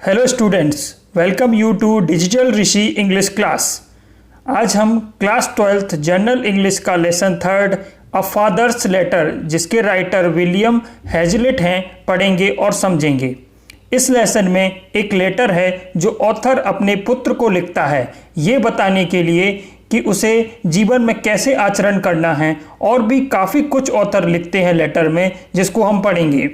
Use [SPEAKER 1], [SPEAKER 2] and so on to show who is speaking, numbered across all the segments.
[SPEAKER 1] Hello students, welcome you to digital Rishi English class. आज हम class 12th general English का lesson 3 a father's letter, जिसके writer William Hazlitt हैं, पढ़ेंगे और समझेंगे। इस लेसन में एक लेटर है जो ऑथर अपने पुत्र को लिखता है, ये बताने के लिए कि उसे जीवन में कैसे आचरण करना है, और भी काफ़ी कुछ ऑथर लिखते हैं लेटर में जिसको हम पढ़ेंगे।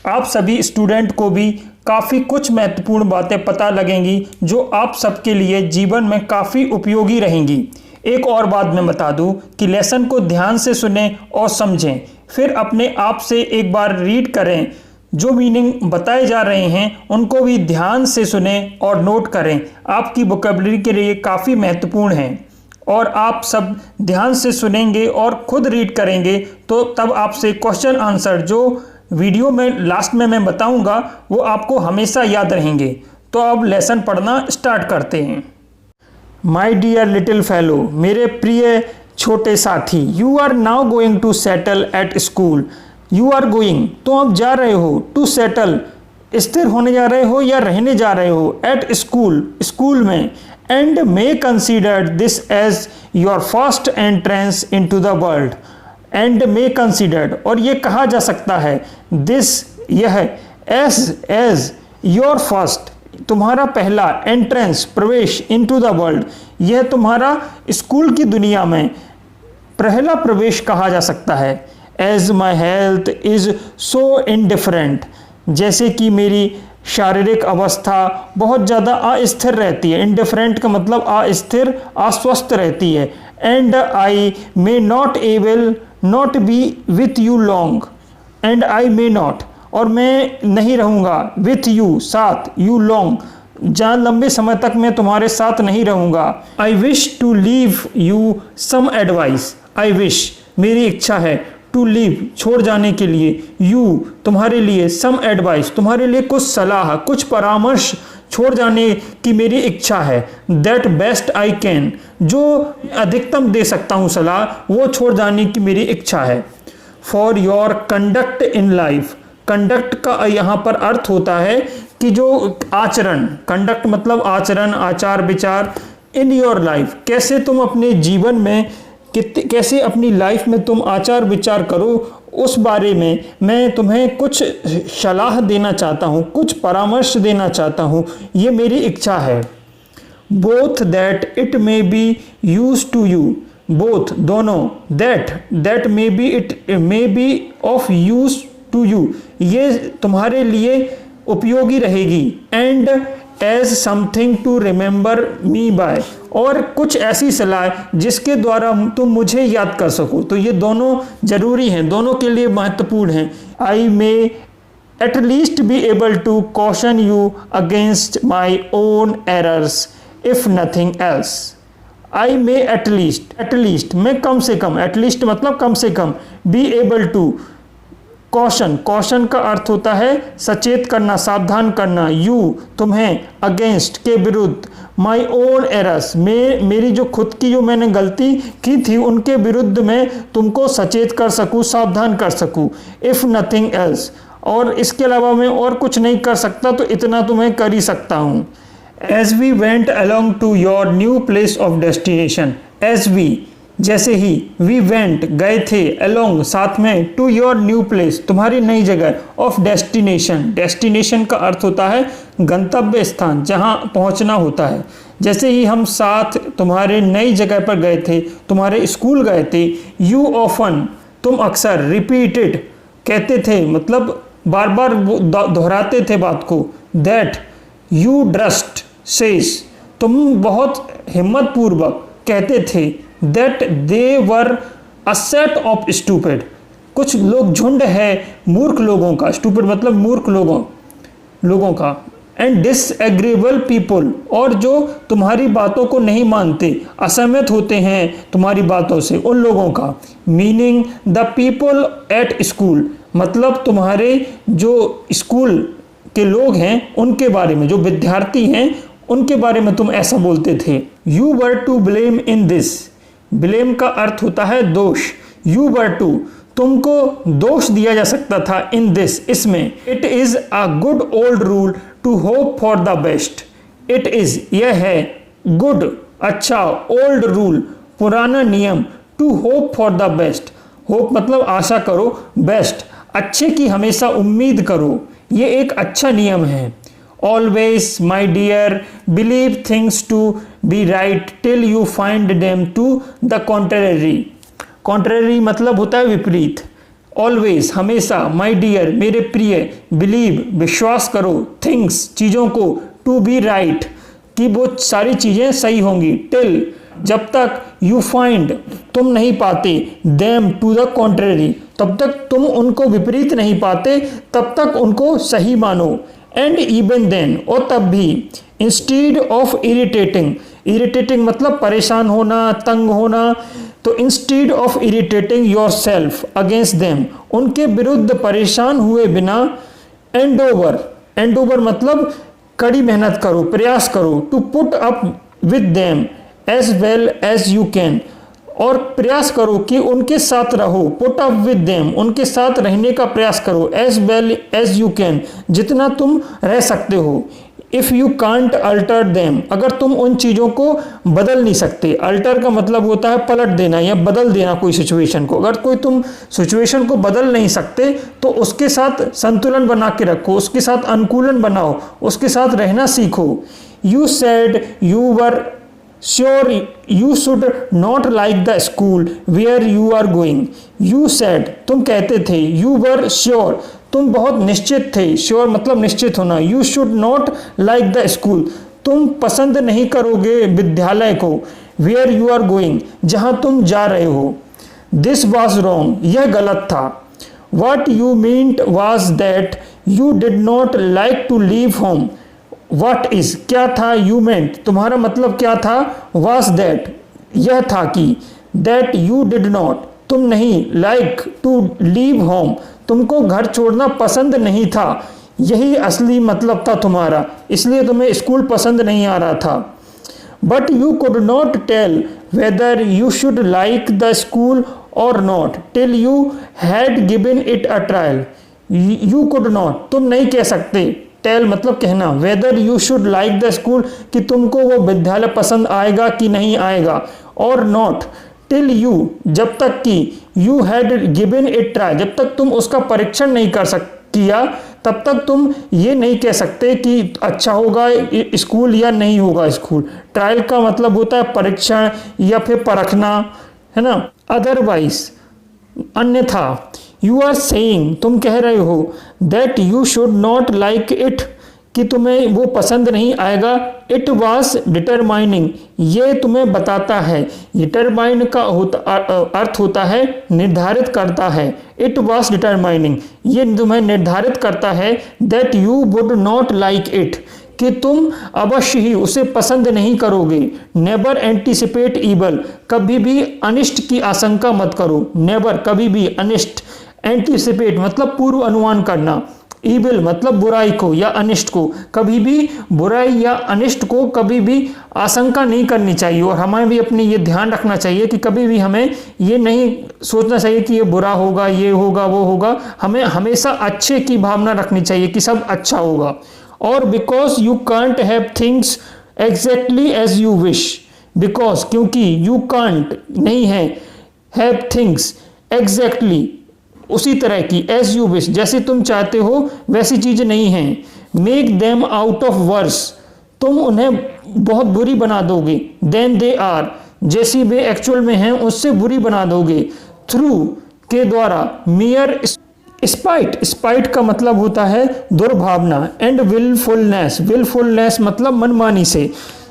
[SPEAKER 1] आप सभी स्टूडेंट को भी काफ़ी कुछ महत्वपूर्ण बातें पता लगेंगी जो आप सबके लिए जीवन में काफ़ी उपयोगी रहेंगी। एक और बात मैं बता दूं कि लेसन को ध्यान से सुनें और समझें, फिर अपने आप से एक बार रीड करें। जो मीनिंग बताए जा रहे हैं उनको भी ध्यान से सुनें और नोट करें। आपकी वोकैबुलरी के लिए काफ़ी महत्वपूर्ण है, और आप सब ध्यान से सुनेंगे और खुद रीड करेंगे तो तब आपसे क्वेश्चन आंसर जो वीडियो में लास्ट में मैं बताऊंगा वो आपको हमेशा याद रहेंगे। तो अब लेसन पढ़ना स्टार्ट करते हैं। माय डियर लिटिल फेलो, मेरे प्रिय छोटे साथी, you are now going to settle at school. You are going, तो आप जा रहे हो, टू सेटल, स्थिर होने जा रहे हो या रहने जा रहे हो, एट स्कूल, स्कूल में, and may consider this as your first entrance into the world. And may considered, और ये कहा जा सकता है, दिस, यह, एज योर फर्स्ट, तुम्हारा पहला, एंट्रेंस, प्रवेश, इनटू द वर्ल्ड, यह तुम्हारा स्कूल की दुनिया में पहला प्रवेश कहा जा सकता है। As my health is so indifferent, जैसे कि मेरी शारीरिक अवस्था बहुत ज़्यादा अस्थिर रहती है। इनडिफरेंट का मतलब अस्थिर, अस्वस्थ रहती है। And I may not able not be with you long, and I may not, और मैं नहीं रहूँगा, विथ यू, साथ, यू लॉन्ग, जहाँ लंबे समय तक मैं तुम्हारे साथ नहीं रहूँगा। I wish to leave you some advice, I wish, मेरी इच्छा है, टू लीव, छोड़ जाने के लिए, यू, तुम्हारे लिए, सम एडवाइस, तुम्हारे लिए कुछ सलाह, कुछ परामर्श छोड़ जाने की मेरी इच्छा है। दैट बेस्ट आई कैन, जो अधिकतम दे सकता हूँ सलाह, वो छोड़ जाने की मेरी इच्छा है। For your conduct in life, conduct का यहाँ पर अर्थ होता है कि जो आचरण, कंडक्ट मतलब आचरण, आचार विचार, इन योर लाइफ, कैसे तुम अपने जीवन में, कैसे अपनी लाइफ में तुम आचार विचार करो, उस बारे में मैं तुम्हें कुछ सलाह देना चाहता हूँ, कुछ परामर्श देना चाहता हूँ, ये मेरी इच्छा है। Both that it may be use to you, both, दोनों, that may be, it may be of use to you, ये तुम्हारे लिए उपयोगी रहेगी। And as something to remember me by, और कुछ ऐसी सलाह जिसके द्वारा तुम मुझे याद कर सको। तो ये दोनों जरूरी हैं, दोनों के लिए महत्वपूर्ण हैं। I may at least be able to caution you against my own errors if nothing else. I may at least, मैं कम से कम, एटलीस्ट मतलब कम से कम, be able to, caution, caution का अर्थ होता है सचेत करना, सावधान करना, यू, तुम्हें, अगेंस्ट, के विरुद्ध, माई ओन एरर्स, मेरी जो खुद की जो मैंने गलती की थी उनके विरुद्ध मैं तुमको सचेत कर सकूँ, सावधान कर सकूँ। इफ़ नथिंग एल्स, और इसके अलावा मैं और कुछ नहीं कर सकता तो इतना तो मैं कर ही सकता हूँ। As we went along to your new place of destination, as we, जैसे ही, वी वेंट, गए थे, अलोंग, साथ में, टू योर न्यू प्लेस, तुम्हारी नई जगह, ऑफ डेस्टिनेशन, डेस्टिनेशन का अर्थ होता है गंतव्य स्थान, जहां पहुंचना होता है। जैसे ही हम साथ तुम्हारे नई जगह पर गए थे, तुम्हारे स्कूल गए थे। यू ऑफन, तुम अक्सर, रिपीटेड, कहते थे मतलब बार बार दोहराते थे बात को। दैट यू ड्रस्ट सेज, तुम बहुत हिम्मत पूर्वक कहते थे। That they were a set of stupid, कुछ लोग, झुंड है मूर्ख लोगों का, stupid मतलब मूर्ख लोगों का। and disagreeable people, और जो तुम्हारी बातों को नहीं मानते, असहमत होते हैं तुम्हारी बातों से, उन लोगों का। meaning the people at school, मतलब तुम्हारे जो स्कूल के लोग हैं उनके बारे में, जो विद्यार्थी हैं उनके बारे में तुम ऐसा बोलते थे। You were to blame in this, blame का अर्थ होता है दोष। यू वर टू, तुमको दोष दिया जा सकता था, इन दिस, इसमें। It is a good old rule to hope for the best. It is यह है, गुड अच्छा, ओल्ड रूल पुराना नियम, to hope for the best, hope मतलब आशा करो, बेस्ट अच्छे की हमेशा उम्मीद करो, ये एक अच्छा नियम है। Always my dear believe things to be right till you find them to the contrary. Contrary मतलब होता है विपरीत। ऑलवेज हमेशा, माई डियर मेरे प्रिय, बिलीव विश्वास करो, थिंग्स चीज़ों को, टू बी राइट कि वो सारी चीज़ें सही होंगी, टिल जब तक, यू फाइंड तुम नहीं पाते, देम टू द कॉन्ट्रेरी तब तक तुम उनको विपरीत नहीं पाते, तब तक उनको सही मानो, एंड इवन देन और तब भी, इंस्टीड ऑफ इरिटेटिंग, इरिटेटिंग मतलब परेशान होना, तंग होना, तो instead of irritating your self against them उनके विरुद्ध परेशान हुए बिना, एंडोवर, एंडोवर मतलब कड़ी मेहनत करो, प्रयास करो, to put up with them as well as you can, और प्रयास करो कि उनके साथ रहो, पुट अप विद देम उनके साथ रहने का प्रयास करो, as well as you can जितना तुम रह सकते हो। If you can't alter them अगर तुम उन चीज़ों को बदल नहीं सकते, अल्टर का मतलब होता है पलट देना या बदल देना कोई सिचुएशन को, अगर कोई तुम सिचुएशन को बदल नहीं सकते तो उसके साथ संतुलन बना के रखो, उसके साथ अनुकूलन बनाओ, उसके साथ रहना सीखो। You said you were sure you should not like the school where you are going. You said तुम कहते थे, यू वर श्योर तुम बहुत निश्चित थे, श्योर मतलब निश्चित होना, you should not like the school तुम पसंद नहीं करोगे विद्यालय को, वेयर यू आर गोइंग जहाँ तुम जा रहे हो। दिस वॉज रॉन्ग यह गलत था। What you meant was that you did not like to leave home. What is क्या था, यू मेंट तुम्हारा मतलब क्या था, वॉज दैट यह था कि, दैट यू डिड नॉट तुम नहीं, लाइक टू लीव होम तुमको घर छोड़ना पसंद नहीं था, यही असली मतलब था तुम्हारा, इसलिए तुम्हें स्कूल पसंद नहीं आ रहा था। But you could not tell whether you should like the school or not till you had given it a trial. You could not तुम नहीं कह सकते, टेल मतलब कहना, whether you should like the school कि तुमको वो विद्यालय पसंद आएगा कि नहीं आएगा, और नॉट टिल यू जब तक कि, you had given it try जब तक तुम उसका परीक्षण नहीं कर किया तब तक तुम ये नहीं कह सकते कि अच्छा होगा स्कूल या नहीं होगा स्कूल। ट्रायल का मतलब होता है परीक्षण या फिर परखना, है ना। अदरवाइज अन्यथा, यू आर सेइंग तुम कह रहे हो, that you should not like it कि तुम्हें वो पसंद नहीं आएगा। इट वॉज डिटरमाइनिंग ये तुम्हें बताता है, डिटरमाइन का अर्थ होता है निर्धारित करता है। इट वॉज डिटरमाइनिंग ये तुम्हें निर्धारित करता है, that you would not like it कि तुम अवश्य ही उसे पसंद नहीं करोगे। नेवर एंटीसिपेट ईवल कभी भी अनिष्ट की आशंका मत करो, नेवर कभी भी, अनिष्ट, एंटीसिपेट मतलब पूर्व अनुमान करना, ईविल मतलब बुराई को या अनिष्ट को, कभी भी बुराई या अनिष्ट को कभी भी आशंका नहीं करनी चाहिए। और हमें भी अपनी ये ध्यान रखना चाहिए कि कभी भी हमें ये नहीं सोचना चाहिए कि ये बुरा होगा, ये होगा, वो होगा, हमें हमेशा अच्छे की भावना रखनी चाहिए कि सब अच्छा होगा। और because you can't have things exactly as you wish, because क्योंकि, यू कांट नहीं है, हैव थिंग्स एग्जैक्टली उसी तरह की, एज यू विश जैसे तुम चाहते हो वैसी चीज़ नहीं हैं। Make them out of worse तुम उन्हें बहुत बुरी बना दोगे, देन दे आर जैसी वे एक्चुअल में हैं उससे बुरी बना दोगे। थ्रू के द्वारा, मियर स्पाइट, स्पाइट का मतलब होता है दुर्भावना, एंड विलफुलनेस, विलफुलनेस मतलब मनमानी से।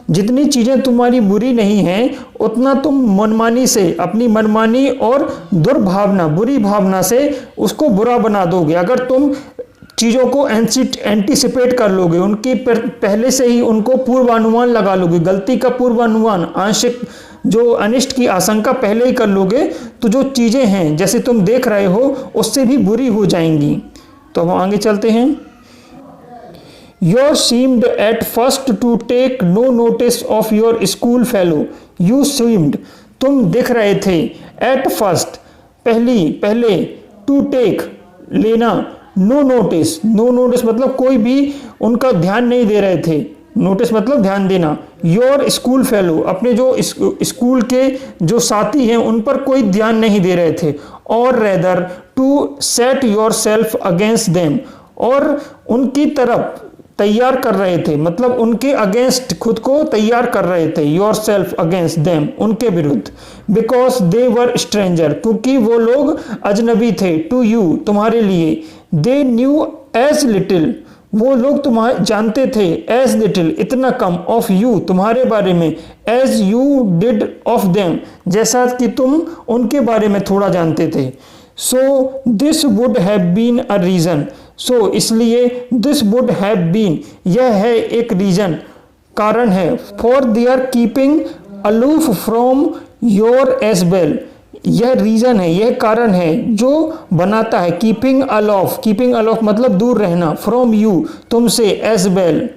[SPEAKER 1] जितनी चीज़ें तुम्हारी बुरी नहीं हैं उतना तुम मनमानी से, अपनी मनमानी और दुर्भावना, बुरी भावना से उसको बुरा बना दोगे। अगर तुम चीज़ों को एंटीसिपेट कर लोगे, उनकी पहले से ही उनको पूर्वानुमान लगा लोगे, गलती का पूर्वानुमान, आंशिक जो अनिष्ट की आशंका पहले ही कर लोगे, तो जो चीज़ें हैं जैसे तुम देख रहे हो उससे भी बुरी हो जाएंगी। तो हम आगे चलते हैं। You seemed at first to take no notice of your school fellow. You seemed तुम दिख रहे थे, at first पहले, to take लेना, नो नोटिस, नो नोटिस मतलब कोई भी उनका ध्यान नहीं दे रहे थे, नोटिस मतलब ध्यान देना। योर स्कूल फेलो, अपने जो स्कूल के जो साथी हैं उन पर कोई ध्यान नहीं दे रहे थे। और rather to set yourself against them, और उनकी तरफ तैयार कर रहे थे, मतलब उनके अगेंस्ट खुद को तैयार कर रहे थे, योर सेल्फ अगेंस्ट देम, उनके विरुद्ध। बिकॉज दे वर स्ट्रेंजर, क्योंकि वो लोग अजनबी थे, टू यू, तुम्हारे लिए। दे न्यू एज लिटिल, वो लोग तुम्हारे जानते थे, एज लिटिल, इतना कम, ऑफ यू, तुम्हारे बारे में, as you did of them, जैसा कि तुम उनके बारे में थोड़ा जानते थे। So this would have been a reason, so इसलिए दिस वुड हैव बीन, यह है एक रीज़न, कारण है, for their keeping aloof from your age well, यह रीज़न है, यह कारण है जो बनाता है, कीपिंग अलॉफ मतलब दूर रहना, फ्रॉम यू, तुमसे, as well,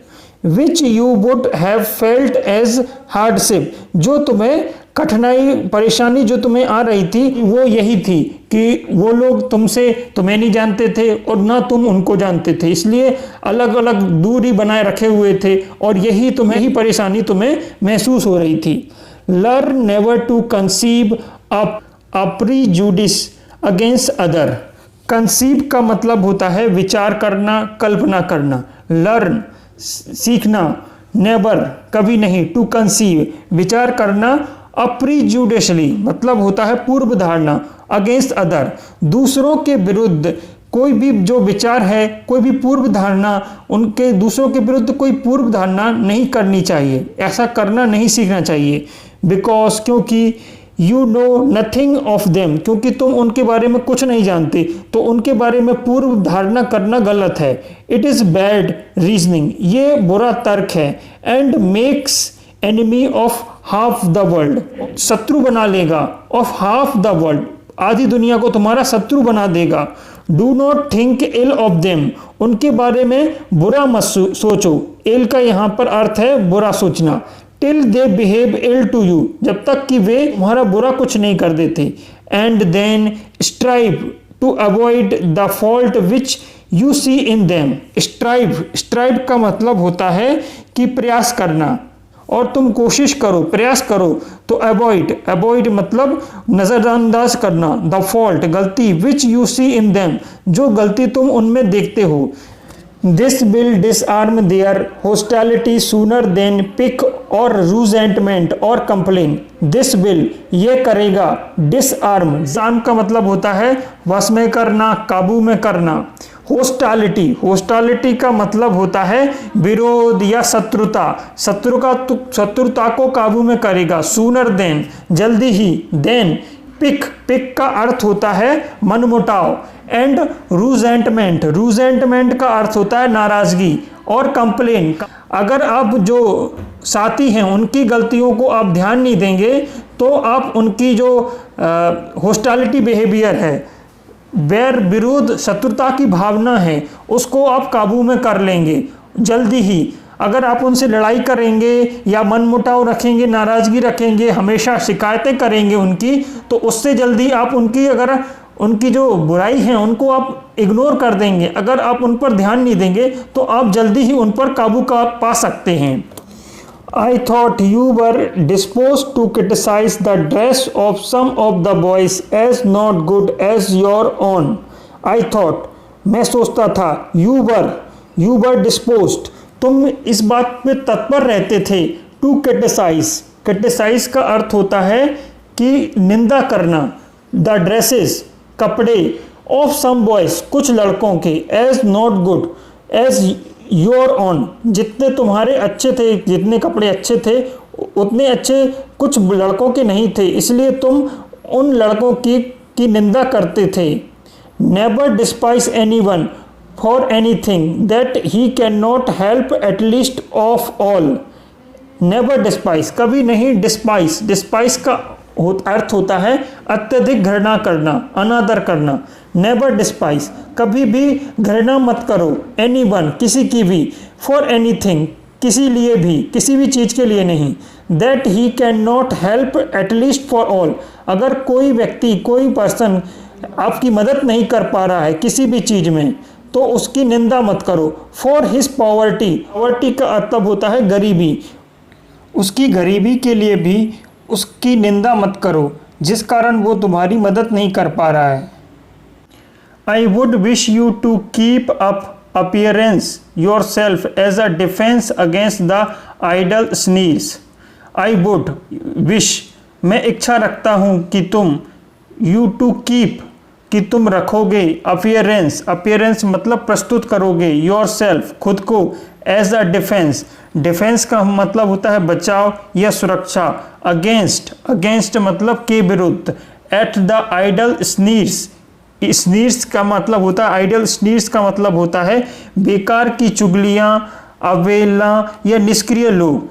[SPEAKER 1] which you would have felt as hardship, जो तुम्हें कठिनाई परेशानी जो तुम्हें आ रही थी वो यही थी कि वो लोग तुम्हें नहीं जानते थे और ना तुम उनको जानते थे, इसलिए अलग अलग दूरी बनाए रखे हुए थे और यही परेशानी तुम्हें महसूस हो रही थी। Learn never to conceive a prejudice against other, conceive का मतलब होता है विचार करना, कल्पना करना, लर्न सीखना, नेवर कभी नहीं, टू कंसीव विचार करना, अप्रीजुडिशली मतलब होता है पूर्व धारणा, अगेंस्ट अदर दूसरों के विरुद्ध कोई भी जो विचार है, कोई भी पूर्व धारणा, उनके दूसरों के विरुद्ध कोई पूर्व धारणा नहीं करनी चाहिए, ऐसा करना नहीं सीखना चाहिए। बिकॉज क्योंकि you know nothing of them, क्योंकि तुम उनके बारे में कुछ नहीं जानते तो उनके बारे में पूर्व धारणा करना गलत है। इट इज़ बैड रीजनिंग, ये बुरा तर्क है। And makes enemy of half the world, शत्रु बना लेगा, ऑफ हाफ द वर्ल्ड, आधी दुनिया को तुम्हारा शत्रु बना देगा। Do not think ill of them, उनके बारे में बुरा मत सोचो, इल का यहाँ पर अर्थ है बुरा सोचना। Till they behave ill to you, जब तक कि वे तुम्हारा बुरा कुछ नहीं कर देते। And then strive to avoid the fault which you see in them, strive का मतलब होता है कि प्रयास करना, और तुम कोशिश करो, प्रयास करो। तो अवॉइड मतलब नज़रअंदाज करना, द फॉल्ट गलती, विच यू सी इन देम जो गलती तुम उनमें देखते हो। This will disarm their hostility sooner than pique और रूजेंटमेंट और कंप्लेन। दिस विल ये करेगा, डिसआर्म का मतलब होता है वश में करना, काबू में करना। हॉस्टिलिटी का मतलब होता है विरोध या शत्रुता को काबू में करेगा। सूनर देन जल्दी ही, देन पिक का अर्थ होता है मनमुटाव। एंड रूजेंटमेंट का अर्थ होता है नाराजगी। और कंप्लेन, अगर आप जो साथी हैं उनकी गलतियों को आप ध्यान नहीं देंगे तो आप उनकी जो हॉस्टिलिटी बिहेवियर है, वैर विरोध शत्रुता की भावना है, उसको आप काबू में कर लेंगे जल्दी ही। अगर आप उनसे लड़ाई करेंगे या मनमुटाव रखेंगे, नाराज़गी रखेंगे, हमेशा शिकायतें करेंगे उनकी, तो उससे जल्दी आप उनकी जो बुराई है उनको आप इग्नोर कर देंगे। अगर आप उन पर ध्यान नहीं देंगे तो आप जल्दी ही उन पर काबू पा सकते हैं। I thought you were disposed to criticize the dress of some of the boys as not good as your own. I thought, मैं सोचता था, you were disposed, तुम इस बात पे तत्पर रहते थे, to criticize का अर्थ होता है कि निंदा करना, the dresses कपड़े, of some boys कुछ लड़कों के, as not good as your on जितने तुम्हारे अच्छे थे, जितने कपड़े अच्छे थे उतने अच्छे कुछ लड़कों के नहीं थे, इसलिए तुम उन लड़कों की निंदा करते थे। Never despise anyone for anything that he can not help at least of all. Never despise कभी नहीं, डिस्पाइस का अर्थ होता है अत्यधिक घृणा करना, अनादर करना। नेवर डिस्पाइस कभी भी घृणा मत करो, एनीवन किसी की भी, फॉर एनीथिंग किसी लिए भी, किसी भी चीज़ के लिए नहीं। That he can not help at least for all, अगर कोई व्यक्ति कोई पर्सन आपकी मदद नहीं कर पा रहा है किसी भी चीज़ में तो उसकी निंदा मत करो। फॉर हिज पॉवर्टी, पॉवर्टी का मतलब होता है गरीबी, उसकी गरीबी के लिए भी उसकी निंदा मत करो जिस कारण वो तुम्हारी मदद नहीं कर पा रहा है। I would wish you to keep up appearance yourself as a defence against the idle sneers. I would wish, मैं इच्छा रखता हूँ कि तुम, यू टू कीप, कि तुम रखोगे, अपीयरेंस, अपीयरेंस मतलब प्रस्तुत करोगे, योर सेल्फ, खुद को, एज अ डिफेंस, डिफेंस का मतलब होता है बचाव या सुरक्षा, अगेंस्ट, अगेंस्ट मतलब के विरुद्ध, एट द आइडल स्नीर्स, स्नीर्स का मतलब होता है आइडल, स्नीर्स का मतलब होता है बेकार की चुगलियां, अवहेलना या निष्क्रिय लोग,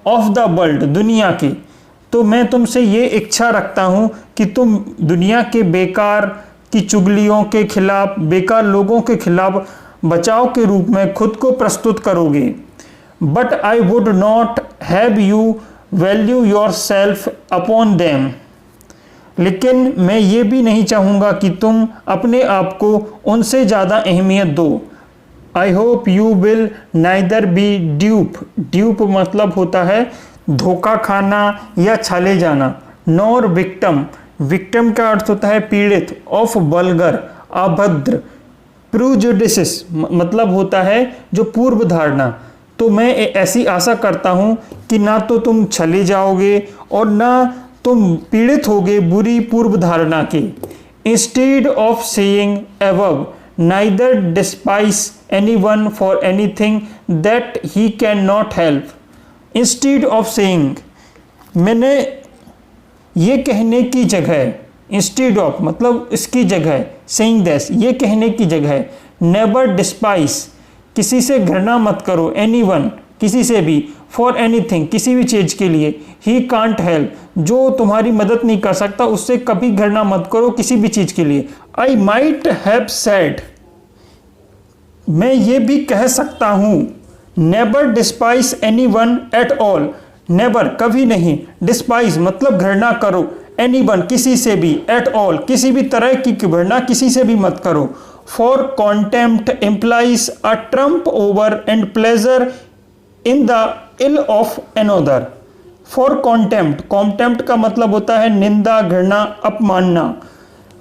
[SPEAKER 1] ऑफ द वर्ल्ड, दुनिया के। तो मैं तुमसे ये इच्छा रखता हूँ कि तुम दुनिया के बेकार की चुगलियों के खिलाफ, बेकार लोगों के खिलाफ बचाव के रूप में खुद को प्रस्तुत करोगे। But I would not have you value your self upon them, लेकिन मैं ये भी नहीं चाहूँगा कि तुम अपने आप को उनसे ज़्यादा अहमियत दो। I hope you will neither be dupe, dupe मतलब होता है धोखा खाना या छले जाना, नॉर विक्टम, विक्टिम का अर्थ होता है पीड़ित, ऑफ वल्गर, अभद्र, प्रूजुडिसेस मतलब होता है जो पूर्व धारणा। तो मैं ऐसी आशा करता हूँ कि ना तो तुम छले जाओगे और ना तुम पीड़ित होगे बुरी पूर्व धारणा के। Instead of saying above, neither despise anyone for anything that he cannot help. Instead of saying, मैंने ये कहने की जगह, इंस्टीड ऑफ मतलब इसकी जगह, saying this ये कहने की जगह, never despise किसी से घृणा मत करो, anyone किसी से भी, for anything किसी भी चीज़ के लिए, he can't help जो तुम्हारी मदद नहीं कर सकता उससे कभी घृणा मत करो किसी भी चीज़ के लिए। I might have said, मैं ये भी कह सकता हूँ, never despise anyone at all, never कभी नहीं, despise मतलब घृणा करो, anyone किसी से भी, at all किसी भी तरह की घृणा किसी से भी मत करो। for contempt implies a trump over and pleasure in the ill of another. for contempt, contempt का मतलब होता है निंदा, घृणा, अपमानना।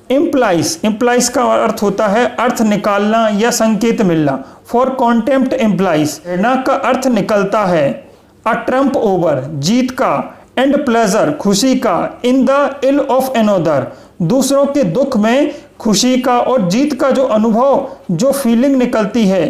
[SPEAKER 1] implies का अर्थ होता है अर्थ निकालना या संकेत मिलना। for contempt implies घृणा का अर्थ निकलता है a trump over जीत का, and pleasure खुशी का, in the ill of another दूसरों के दुख में खुशी का और जीत का जो अनुभव, जो फीलिंग निकलती है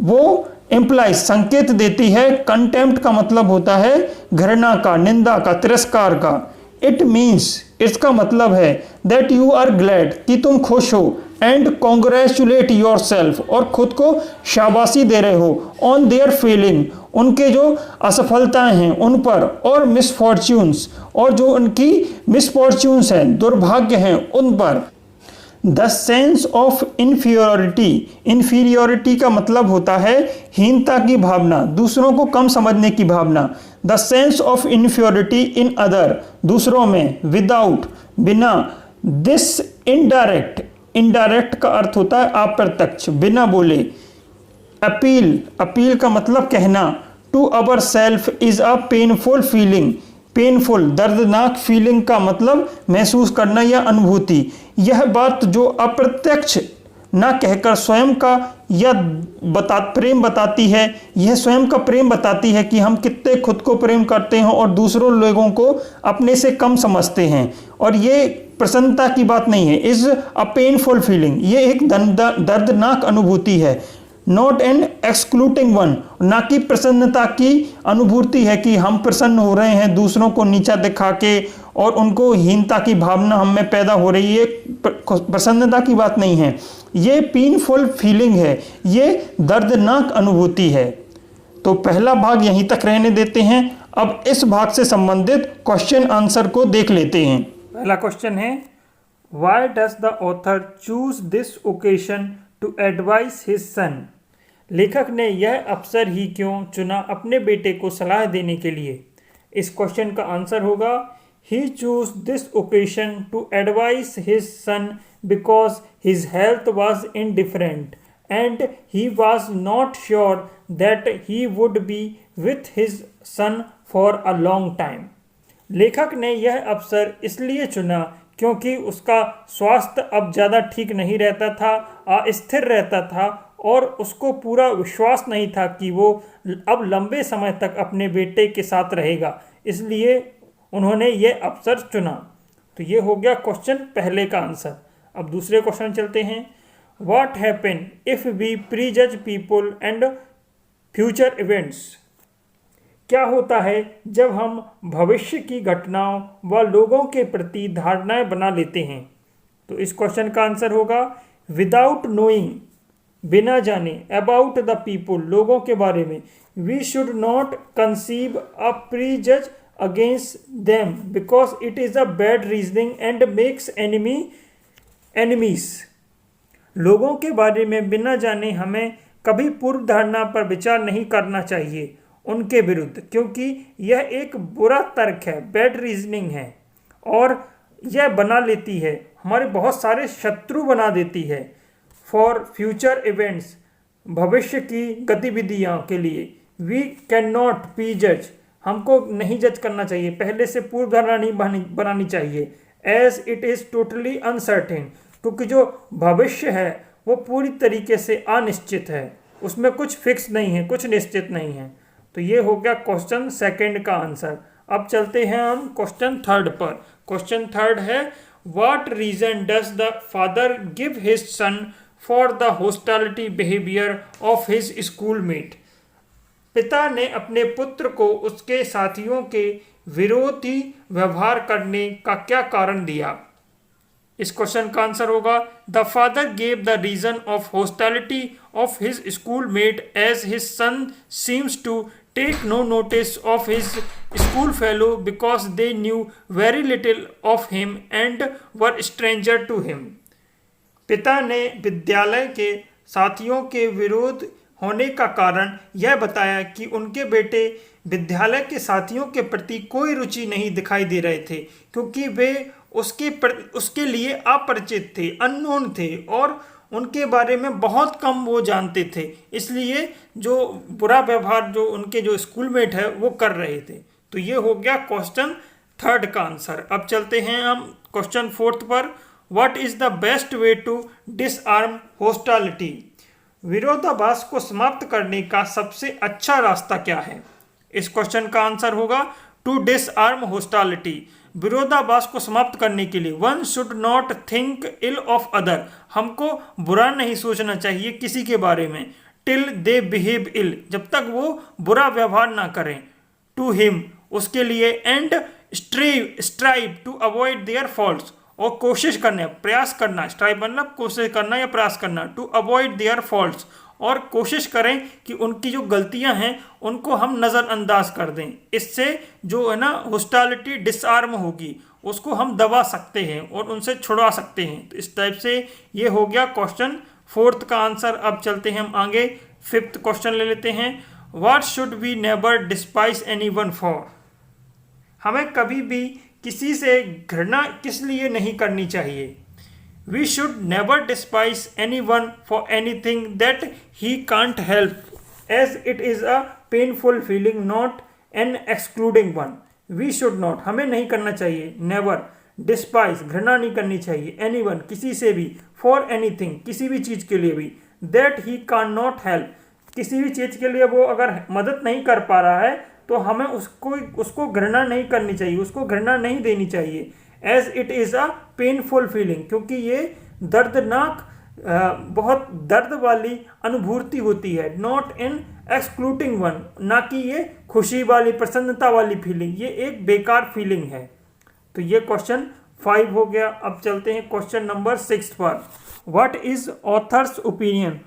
[SPEAKER 1] वो implies संकेत देती है। contempt का मतलब होता है घृणा का, निंदा का, तिरस्कार का। इट मीन्स इसका मतलब है दैट यू आर ग्लैड कि तुम खुश हो, एंड कॉन्ग्रेचुलेट योर सेल्फ और खुद को शाबाशी दे रहे हो, ऑन देयर फीलिंग उनके जो असफलताएं हैं उन पर, और मिसफॉर्च्यून्स और जो उनकी मिसफॉर्च्यून्स हैं, दुर्भाग्य हैं उन पर। The sense of inferiority, inferiority का मतलब होता है हीनता की भावना, दूसरों को कम समझने की भावना। The sense of inferiority in other दूसरों में, विदाउट बिना। दिस इनडायरेक्ट, इनडायरेक्ट का अर्थ होता है अप्रत्यक्ष, बिना बोले। अपील, अपील का मतलब कहना। To ourself is a painful feeling, painful दर्दनाक फीलिंग का मतलब महसूस करना या अनुभूति। यह बात जो अप्रत्यक्ष ना कहकर स्वयं का या प्रेम बताती है, यह स्वयं का प्रेम बताती है कि हम कितने खुद को प्रेम करते हैं और दूसरों लोगों को अपने से कम समझते हैं। और ये प्रसन्नता की बात नहीं है, इज अ पेनफुल फीलिंग, ये एक दर्दनाक अनुभूति है। नॉट एन एक्सक्लूडिंग वन, ना कि प्रसन्नता की अनुभूति है कि हम प्रसन्न हो रहे हैं दूसरों को नीचा दिखा के और उनको हीनता की भावना हम में पैदा हो रही है, प्रसन्नता की बात नहीं है, ये पेनफुल फीलिंग है, ये दर्दनाक अनुभूति है। तो पहला भाग यहीं तक रहने देते हैं। अब इस भाग से संबंधित क्वेश्चन आंसर को देख लेते हैं। पहला क्वेश्चन है, why does the author choose this occasion to advice his son. लेखक ने यह अवसर ही क्यों चुना अपने बेटे को सलाह देने के लिए। इस क्वेश्चन का आंसर होगा, he choose this occasion to advice his son because his health was indifferent and he was not sure that he would be with his son for a long time. लेखक ने यह अवसर इसलिए चुना क्योंकि उसका स्वास्थ्य अब ज़्यादा ठीक नहीं रहता था, अस्थिर रहता था और उसको पूरा विश्वास नहीं था कि वो अब लंबे समय तक अपने बेटे के साथ रहेगा, इसलिए उन्होंने ये अवसर चुना। तो ये हो गया क्वेश्चन पहले का आंसर। अब दूसरे क्वेश्चन चलते हैं। What happen if we prejudge people and future events? क्या होता है जब हम भविष्य की घटनाओं व लोगों के प्रति धारणाएं बना लेते हैं? तो इस क्वेश्चन का आंसर होगा विदाउट नोइंग, बिना जाने, अबाउट द पीपल, लोगों के बारे में, we should not conceive a pre जज against them because it is a bad reasoning and makes enemies. लोगों के बारे में बिना जाने हमें कभी पूर्व धारणा पर विचार नहीं करना चाहिए उनके विरुद्ध, क्योंकि यह एक बुरा तर्क है, बैड रीजनिंग है और यह बना लेती है, हमारे बहुत सारे शत्रु बना देती है। फॉर फ्यूचर इवेंट्स, भविष्य की गतिविधियों के लिए, वी कैन नॉट प्री जज, हमको नहीं जज करना चाहिए, पहले से पूर्व धारणा नहीं बनानी चाहिए। As it is totally uncertain, क्योंकि जो भविष्य है वो पूरी तरीके से अनिश्चित है, उसमें कुछ फिक्स नहीं है, कुछ निश्चित नहीं है। तो ये हो गया क्वेश्चन सेकंड का आंसर। अब चलते हैं हम क्वेश्चन थर्ड पर। क्वेश्चन थर्ड है what reason does the father give his son for the hostility behaviour of his schoolmate? पिता ने अपने पुत्र को उसके साथियों के विरोधी व्यवहार करने का क्या कारण दिया? इस क्वेश्चन का आंसर होगा the father gave the reason of hostility of his schoolmate as his son seems to take no notice of his school fellow because they knew very little of him and were stranger to him. पिता ने विद्यालय के साथियों के विरोध होने का कारण यह बताया कि उनके बेटे विद्यालय के साथियों के प्रति कोई रुचि नहीं दिखाई दे रहे थे, क्योंकि वे उसके लिए अपरिचित थे, अननोन थे और उनके बारे में बहुत कम वो जानते थे, इसलिए जो बुरा व्यवहार जो उनके जो स्कूलमेट है वो कर रहे थे। तो ये हो गया क्वेश्चन थर्ड का आंसर। अब चलते हैं हम क्वेश्चन फोर्थ पर। What is the best way to disarm hostility? विरोधाभास को समाप्त करने का सबसे अच्छा रास्ता क्या है? इस क्वेश्चन का आंसर होगा टू डिसआर्म हॉस्टिलिटी। विरोधाभास को समाप्त करने के लिए one should not think ill of other, हमको बुरा नहीं सोचना चाहिए किसी के बारे में, टिल दे बिहेव इल, जब तक वो बुरा व्यवहार ना करें, टू हिम, उसके लिए, and strive to avoid their faults, और कोशिश करना, प्रयास करना, स्ट्राइव मतलब कोशिश करना या प्रयास करना, टू अवॉइड देयर फॉल्ट्स, और कोशिश करें कि उनकी जो गलतियां हैं उनको हम नज़रअंदाज कर दें। इससे जो है ना हॉस्टिलिटी डिसआर्म होगी, उसको हम दबा सकते हैं और उनसे छुड़वा सकते हैं। तो इस टाइप से ये हो गया क्वेश्चन फोर्थ का आंसर। अब चलते हैं हम आगे, फिफ्थ क्वेश्चन ले लेते हैं। What should we never despise anyone for? हमें कभी भी किसी से घृणा किस लिए नहीं करनी चाहिए? We should never despise anyone for anything that he can't help, as it is a painful feeling, not an excluding one. We should not, हमें नहीं करना चाहिए, never, despise, घृणा नहीं करनी चाहिए, anyone, किसी से भी, for anything, किसी भी चीज़ के लिए भी, that he cannot help, किसी भी चीज़ के लिए वो अगर मदद नहीं कर पा रहा है तो हमें उसको घृणा नहीं करनी चाहिए, उसको घृणा नहीं देनी चाहिए। As it is a painful feeling, क्योंकि ये दर्दनाक, बहुत दर्द वाली अनुभूति होती है, नॉट इन एक्सक्लूडिंग वन, ना कि ये खुशी वाली, प्रसन्नता वाली फीलिंग, ये एक बेकार फीलिंग है। तो ये क्वेश्चन 5 हो गया। अब चलते हैं क्वेश्चन नंबर 6 पर। What is authors opinion?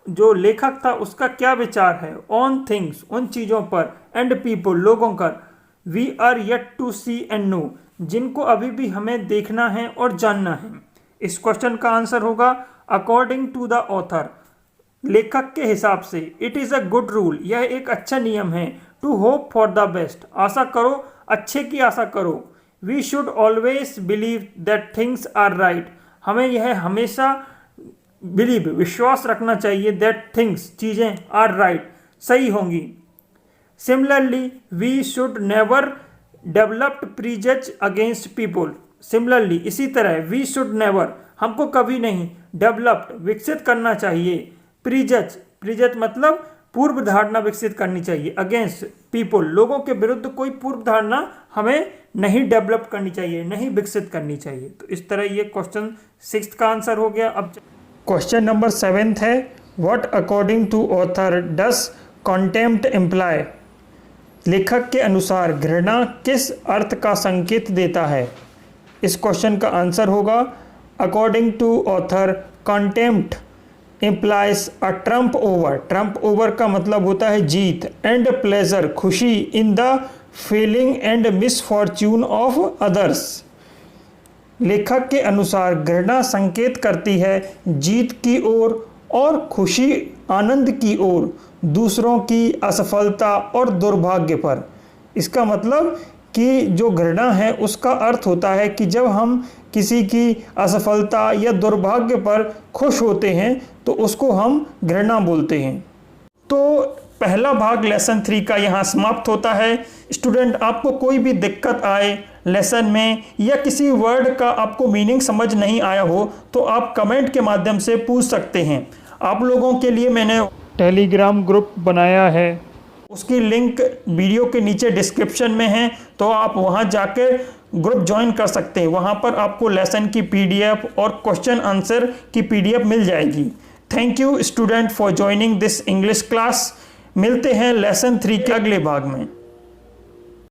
[SPEAKER 1] जो लेखक था उसका क्या विचार है ऑन थिंग्स, उन चीज़ों पर, एंड पीपल, लोगों पर, we are yet to see and know, जिनको अभी भी हमें देखना है और जानना है। इस क्वेश्चन का आंसर होगा अकॉर्डिंग टू द ऑथर, लेखक के हिसाब से, it is a good rule, यह एक अच्छा नियम है, to hope for the best, आशा करो, अच्छे की आशा करो, we should always believe that things are right, हमें यह हमेशा बिलीव विश्वास रखना चाहिए दैट थिंग्स चीज़ें आर राइट सही होंगी। Similarly we should never developed prejudge against people. Similarly इसी तरह वी शुड नेवर हमको कभी नहीं डेवलप्ड विकसित करना चाहिए प्रीजज प्रीजज मतलब पूर्व धारणा विकसित करनी चाहिए अगेंस्ट पीपल लोगों के विरुद्ध कोई पूर्व धारणा हमें नहीं डेवलप करनी चाहिए नहीं विकसित करनी चाहिए। तो इस तरह ये क्वेश्चन 6 का आंसर हो गया। अब क्वेश्चन नंबर 7 है what according to author does contempt imply. लेखक के अनुसार घृणा किस अर्थ का संकेत देता है। इस क्वेश्चन का आंसर होगा according to author contempt implies a triumph over. Triumph over का मतलब होता है जीत एंड प्लेजर खुशी in the feeling and misfortune of others. लेखक के अनुसार घृणा संकेत करती है जीत की ओर और खुशी आनंद की ओर दूसरों की असफलता और दुर्भाग्य पर। इसका मतलब कि जो घृणा है उसका अर्थ होता है कि जब हम किसी की असफलता या दुर्भाग्य पर खुश होते हैं तो उसको हम घृणा बोलते हैं। तो पहला भाग लेसन 3 का यहाँ समाप्त होता है। स्टूडेंट आपको कोई भी दिक्कत आए लेसन में या किसी वर्ड का आपको मीनिंग समझ नहीं आया हो तो आप कमेंट के माध्यम से पूछ सकते हैं। आप लोगों के लिए मैंने टेलीग्राम ग्रुप बनाया है, उसकी लिंक वीडियो के नीचे डिस्क्रिप्शन में है, तो आप वहां जाकर ग्रुप ज्वाइन कर सकते हैं। वहां पर आपको लेसन की PDF और क्वेश्चन आंसर की PDF मिल जाएगी। Thank you student for joining this English class. मिलते हैं लेसन 3 के अगले भाग में।